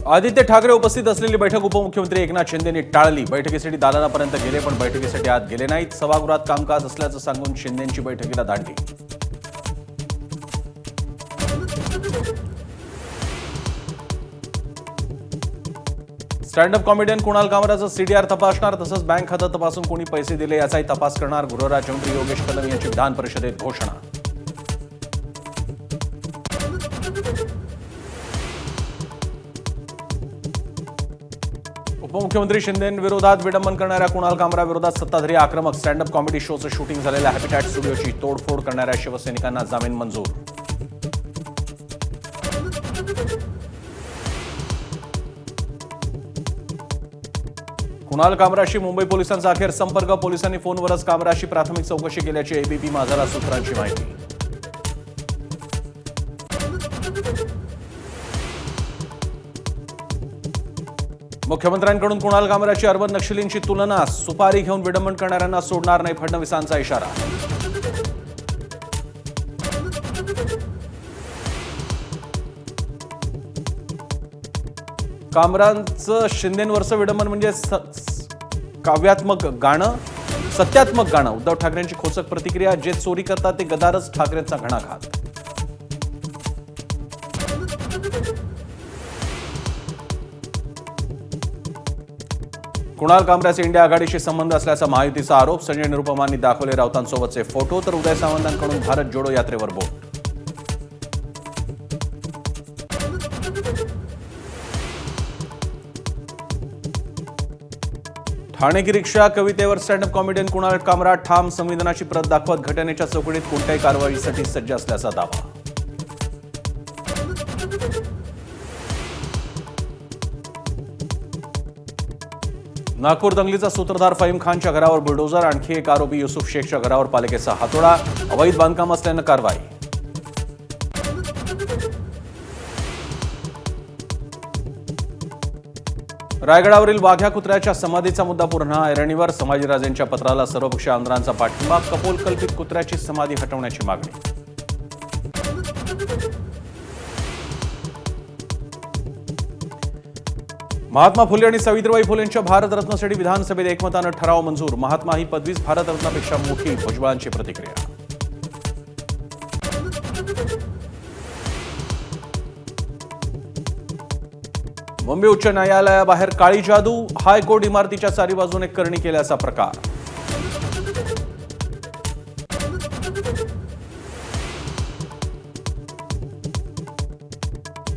आदित्य ठाकरे उपस्थित असलेली बैठक उपमुख्यमंत्री एकनाथ शिंदेंनी टाळली। बैठकीसाठी दालनापर्यंत गेले पण बैठकीसाठी आत गेले नाहीत। सभागृहात कामकाज असल्याचं सांगून शिंदेंची बैठकीला दांडी। स्टँड अप कॉमेडियन कुणाल कामराचं सीडीआर तपासणार, तसंच बँक खातं तपासून कोणी पैसे दिले याचाही तपास करणार। गृहराज्यमंत्री योगेश कदम यांची विधान परिषदेत घोषणा। उपमुख्यमंत्री शिंदेंविरोधात विडंबन करणाऱ्या कुणाल कामरा विरोधात सत्ताधारी आक्रमक। स्टँड अप कॉमेडी शोचं शूटिंग झालेल्या हॅबिटॅट स्टुडिओची तोडफोड करणाऱ्या शिवसैनिकांना जामीन मंजूर। कुणाल कामराशी मुंबई पोलिसांचा अखेर संपर्क। पोलिसांनी फोनवरच कामराशी प्राथमिक चौकशी केल्याची एबीपी माझाला सूत्रांची माहिती। मुख्यमंत्र्यांकडून कुणाल कामराची अर्बन नक्षलींची तुलना। सुपारी घेऊन विडंबन करणाऱ्यांना सोडणार नाही, फडणवीसांचा इशारा। कामरांचं शिंदेंवरचं विडंबन म्हणजे काव्यात्मक गाणं, सत्यात्मक गाणं। उद्धव ठाकरेंची खोचक प्रतिक्रिया। जे चोरी करतात ते गदारच, ठाकरेंचा घणाघात। कुणाल कामराचे इंडिया आघाडीशी संबंध असल्याचा महायुतीचा आरोप। संजय निरुपमांनी दाखवले राऊतांसोबतचे फोटो, तर उदय सामंतांकडून भारत जोडो यात्रेवर बोट। ठाणे की रिक्षा कवितेवर स्टँडअप कॉमेडियन कुणाल कामरा ठाम। संविधानाची प्रत दाखवत घटनेच्या चौकटीत कोणत्याही कारवाईसाठी सज्ज असल्याचा दावा। नागपूर दंगलीचा सूत्रधार फहीम खानच्या घरावर बुलडोझर। आणखी एक आरोपी युसुफ शेखच्या घरावर पालिकेचा हातोडा। अवैध बांधकाम असल्यानं कारवाई। रायगडावरील वाघ्या कुत्र्याच्या समाधीचा मुद्दा पुन्हा ऐरणीवर। संभाजीराजेंच्या पत्राला सर्वपक्षीय आंदोलनाचा पाठिंबा। कपोलकल्पित कुत्र्याची समाधी हटवण्याची मागणी। महात्मा फुले आणि सावित्रीबाई फुलेंच्या भारतरत्नासाठी विधानसभेत एकमतानं ठराव मंजूर। महात्मा ही पदवीच भारतरत्नापेक्षा मोठी, भुजबळांची प्रतिक्रिया। मुंबई उच्च न्यायालयाबाहेर काळी जादू। हायकोर्ट इमारतीच्या चारी बाजूने करणी केल्याचा प्रकार।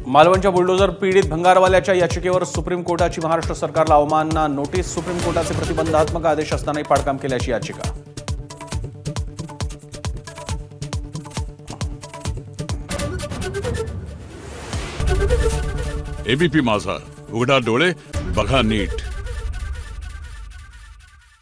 मालवणच्या बुलडोझर पीडित भंगारवाल्याच्या याचिकेवर सुप्रीम कोर्टाची महाराष्ट्र सरकारला अवमानना नोटीस। सुप्रीम कोर्टाचे प्रतिबंधात्मक आदेश असतानाही पाडकाम केल्याची याचिका। एबीपी माझा, उघडा डोळे बघा नीट।